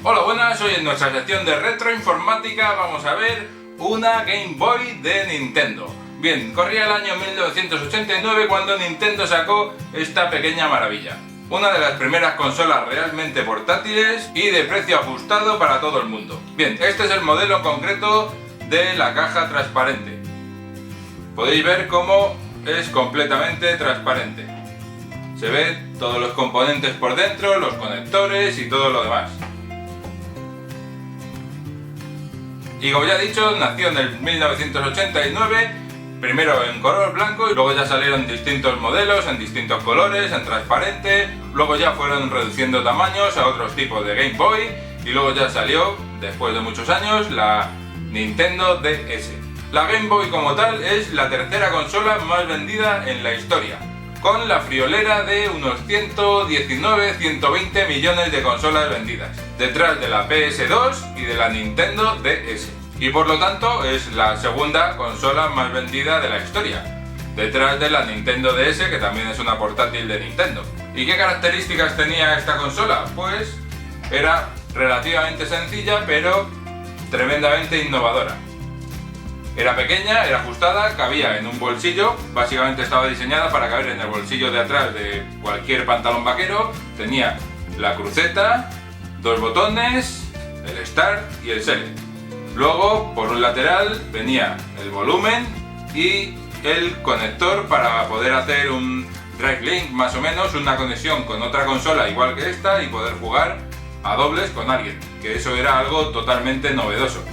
Hola, buenas, hoy en nuestra sección de retroinformática vamos a ver una Game Boy de Nintendo. Bien, corría el año 1989 cuando Nintendo sacó esta pequeña maravilla. Una de las primeras consolas realmente portátiles y de precio ajustado para todo el mundo. Bien, este es el modelo en concreto de la caja transparente. Podéis ver cómo es completamente transparente. Se ven todos los componentes por dentro, los conectores y todo lo demás. Y como ya he dicho, nació en el 1989, primero en color blanco y luego ya salieron distintos modelos en distintos colores, en transparente, luego ya fueron reduciendo tamaños a otros tipos de Game Boy y luego ya salió, después de muchos años, la Nintendo DS. La Game Boy como tal es la tercera consola más vendida en la historia, con la friolera de unos 119-120 millones de consolas vendidas, detrás de la PS2 y de la Nintendo DS. Y por lo tanto es la segunda consola más vendida de la historia, detrás de la Nintendo DS, que también es una portátil de Nintendo. ¿Y qué características tenía esta consola? Pues era relativamente sencilla, pero tremendamente innovadora. Era pequeña, era ajustada, cabía en un bolsillo, básicamente estaba diseñada para caber en el bolsillo de atrás de cualquier pantalón vaquero. Tenía la cruceta, dos botones, el Start y el Select. Luego, por un lateral, venía el volumen y el conector para poder hacer un Drive Link, más o menos, una conexión con otra consola igual que esta y poder jugar a dobles con alguien, que eso era algo totalmente novedoso.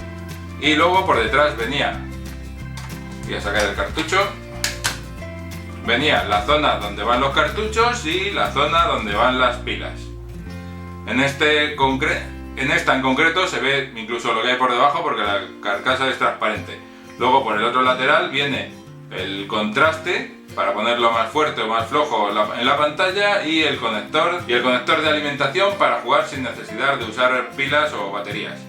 Y luego por detrás venía, voy a sacar el cartucho, venía la zona donde van los cartuchos y la zona donde van las pilas. En esta en concreto se ve incluso lo que hay por debajo porque la carcasa es transparente. Luego por el otro lateral viene el contraste para ponerlo más fuerte o más flojo en la pantalla y el conector de alimentación para jugar sin necesidad de usar pilas o baterías.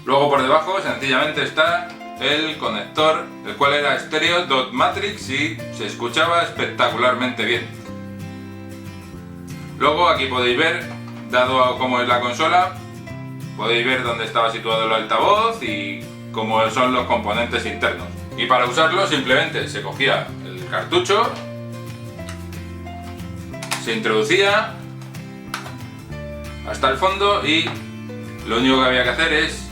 Luego por debajo sencillamente está el conector, el cual era estéreo dot matrix y se escuchaba espectacularmente bien. Luego aquí podéis ver, dado cómo es la consola, podéis ver dónde estaba situado el altavoz y cómo son los componentes internos. Y para usarlo simplemente se cogía el cartucho, se introducía hasta el fondo y lo único que había que hacer es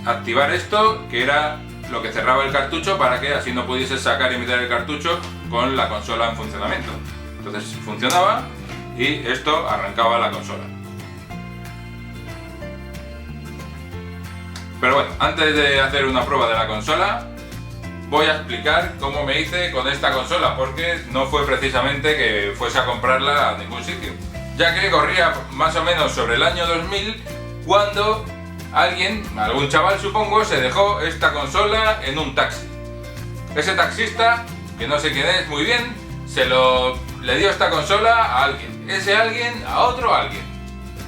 activar esto, que era lo que cerraba el cartucho para que así no pudiese sacar y meter el cartucho con la consola en funcionamiento. Entonces funcionaba y esto arrancaba la consola. Pero bueno, antes de hacer una prueba de la consola, voy a explicar cómo me hice con esta consola, porque no fue precisamente que fuese a comprarla a ningún sitio, ya que corría más o menos sobre el año 2000 cuando algún chaval supongo, se dejó esta consola en un taxi. Ese taxista, que no sé quién es muy bien, le dio esta consola a alguien, ese alguien a otro alguien.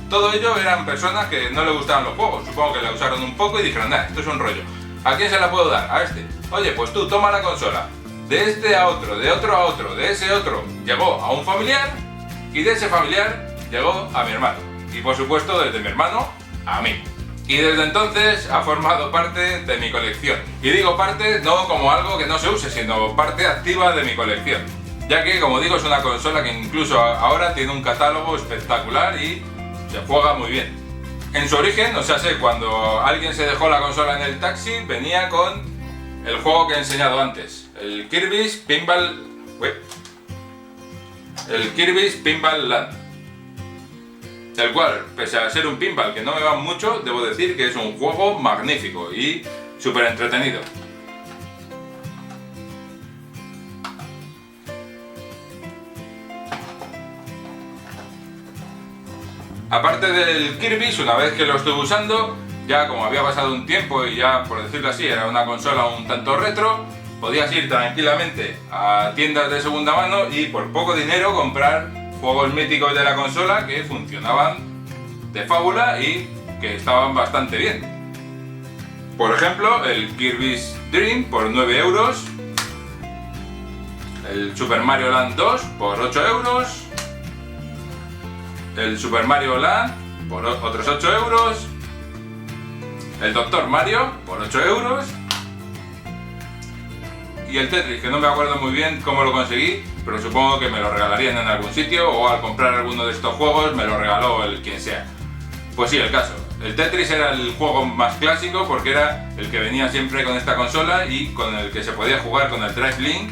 Todo ello eran personas que no le gustaban los juegos, supongo que la usaron un poco y dijeron, nah, esto es un rollo. ¿A quién se la puedo dar? A este. Oye, pues tú toma la consola. De este a otro, de otro a otro, de ese otro, llegó a un familiar y de ese familiar llegó a mi hermano. Y por supuesto desde mi hermano a mí. Y desde entonces ha formado parte de mi colección. Y digo parte no como algo que no se use, sino parte activa de mi colección. Ya que, como digo, es una consola que incluso ahora tiene un catálogo espectacular y se juega muy bien. En su origen, o sea, cuando alguien se dejó la consola en el taxi, venía con el juego que he enseñado antes, el Kirby's Pinball Land. El cual, pese a ser un pinball que no me va mucho, debo decir que es un juego magnífico y súper entretenido. Aparte del Kirby's, una vez que lo estuve usando, ya como había pasado un tiempo y ya, por decirlo así, era una consola un tanto retro, podías ir tranquilamente a tiendas de segunda mano y por poco dinero comprar juegos míticos de la consola que funcionaban de fábula y que estaban bastante bien. Por ejemplo, el Kirby's Dream por 9 euros, el Super Mario Land 2 por 8 euros, el Super Mario Land por otros 8 euros. El Dr. Mario por 8 euros. Y el Tetris, que no me acuerdo muy bien cómo lo conseguí, pero supongo que me lo regalarían en algún sitio o al comprar alguno de estos juegos me lo regaló el quien sea. Pues sí, el caso. El Tetris era el juego más clásico porque era el que venía siempre con esta consola y con el que se podía jugar con el Drive Link.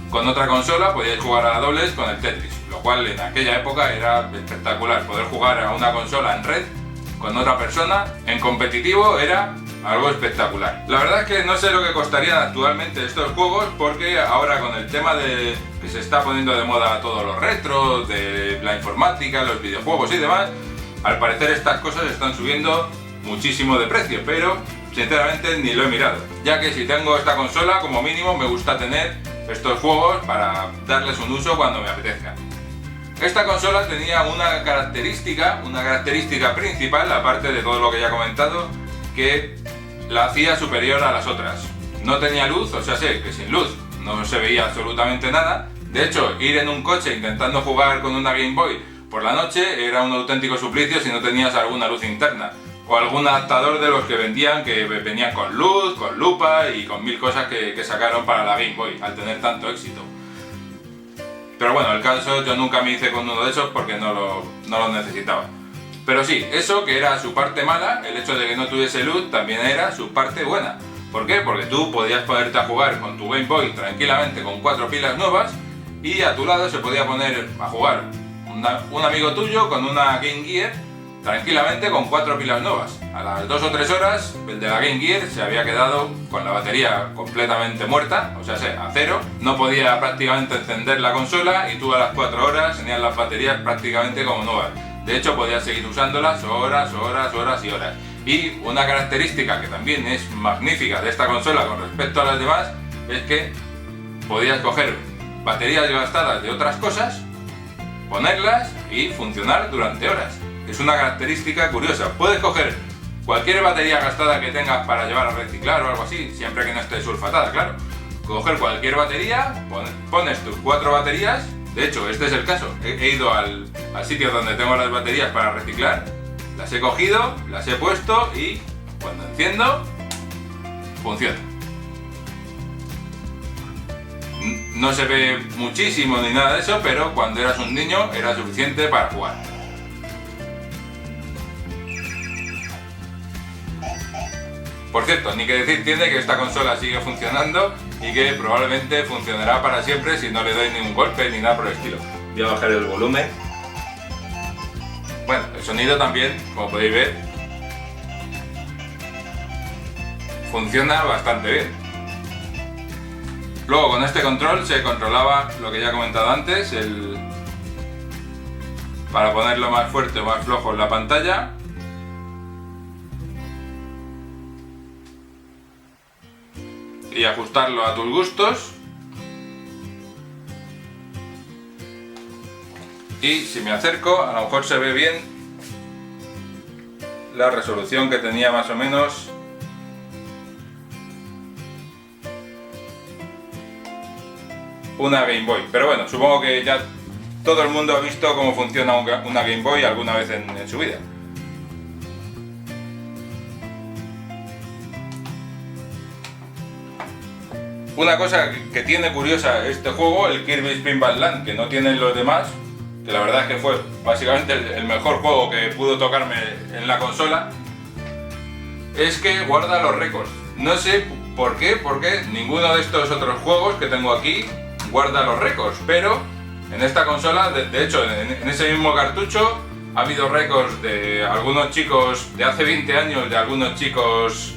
Con otra consola podíais jugar a dobles con el Tetris, lo cual en aquella época era espectacular. Poder jugar a una consola en red con otra persona en competitivo era algo espectacular. La verdad es que no sé lo que costarían actualmente estos juegos porque ahora con el tema de que se está poniendo de moda todos los retros, de la informática, los videojuegos y demás, al parecer estas cosas están subiendo muchísimo de precio, pero sinceramente ni lo he mirado, ya que si tengo esta consola como mínimo me gusta tener estos juegos para darles un uso cuando me apetezca. Esta consola tenía una característica principal, aparte de todo lo que ya he comentado, que la hacía superior a las otras. No tenía luz, o sea, sé que sin luz no se veía absolutamente nada. De hecho, ir en un coche intentando jugar con una Game Boy por la noche era un auténtico suplicio si no tenías alguna luz interna o algún adaptador de los que vendían que venían con luz, con lupa y con mil cosas que sacaron para la Game Boy al tener tanto éxito. Pero bueno, el caso, yo nunca me hice con uno de esos porque no lo necesitaba. Pero sí, eso que era su parte mala, el hecho de que no tuviese luz también era su parte buena. ¿Por qué? Porque tú podías ponerte a jugar con tu Game Boy tranquilamente con 4 pilas nuevas y a tu lado se podía poner a jugar un amigo tuyo con una Game Gear tranquilamente con 4 pilas nuevas. A las 2 o 3 horas el de la Game Gear se había quedado con la batería completamente muerta, o sea, a cero. No podía prácticamente encender la consola y tú a las 4 horas tenías las baterías prácticamente como nuevas. De hecho, podías seguir usándolas horas y horas. Y una característica que también es magnífica de esta consola con respecto a las demás es que podías coger baterías gastadas de otras cosas, ponerlas y funcionar durante horas. Es una característica curiosa. Puedes coger cualquier batería gastada que tengas para llevar a reciclar o algo así, siempre que no esté sulfatada, claro. Coger cualquier batería, pones tus 4 baterías. De hecho, este es el caso. He ido al sitio donde tengo las baterías para reciclar, las he cogido, las he puesto y cuando enciendo, funciona. No se ve muchísimo ni nada de eso, pero cuando eras un niño era suficiente para jugar. Por cierto, ni que decir tiene que esta consola sigue funcionando y que probablemente funcionará para siempre si no le doy ningún golpe ni nada por el estilo. Voy a bajar el volumen. Bueno, el sonido también, como podéis ver, funciona bastante bien. Luego con este control se controlaba lo que ya he comentado antes, para ponerlo más fuerte o más flojo en la pantalla. Y ajustarlo a tus gustos. Y si me acerco, a lo mejor se ve bien la resolución que tenía más o menos. Una Game Boy. Pero bueno, supongo que ya todo el mundo ha visto cómo funciona una Game Boy alguna vez en su vida. Una cosa que tiene curiosa este juego, el Kirby's Pinball Land, que no tienen los demás, que la verdad es que fue básicamente el mejor juego que pudo tocarme en la consola, es que guarda los récords. No sé por qué, porque ninguno de estos otros juegos que tengo aquí guarda los récords, pero en esta consola, de hecho, en ese mismo cartucho, ha habido récords de algunos chicos de hace 20 años, de algunos chicos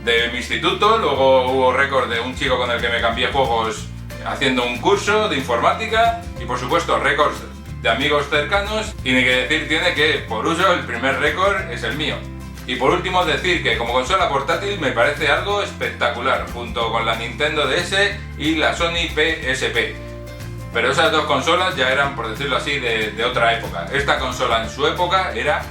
de mi instituto, luego hubo récord de un chico con el que me cambié juegos haciendo un curso de informática y por supuesto récords de amigos cercanos, y ni que decir tiene que por uso el primer récord es el mío. Y por último decir que como consola portátil me parece algo espectacular, junto con la Nintendo DS y la Sony PSP. Pero esas dos consolas ya eran, por decirlo así, de otra época. Esta consola en su época era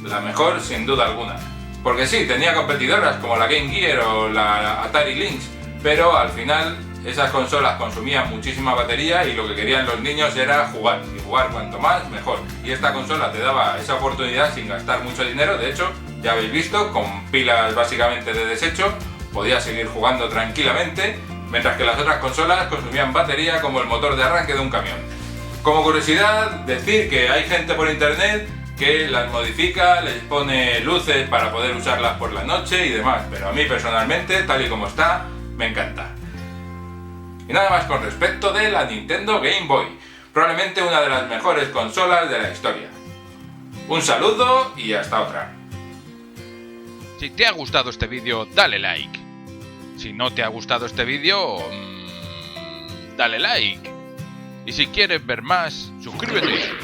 la mejor sin duda alguna. Porque sí, tenía competidoras como la Game Gear o la Atari Lynx, pero al final esas consolas consumían muchísima batería y lo que querían los niños era jugar, y jugar cuanto más mejor. Y esta consola te daba esa oportunidad sin gastar mucho dinero. De hecho, ya habéis visto, con pilas básicamente de desecho, podías seguir jugando tranquilamente, mientras que las otras consolas consumían batería como el motor de arranque de un camión. Como curiosidad, decir que hay gente por internet que las modifica, les pone luces para poder usarlas por la noche y demás, pero a mí personalmente, tal y como está, me encanta. Y nada más con respecto de la Nintendo Game Boy, probablemente una de las mejores consolas de la historia. Un saludo y hasta otra. Si te ha gustado este vídeo, dale like. Si no te ha gustado este vídeo, dale like. Y si quieres ver más, suscríbete.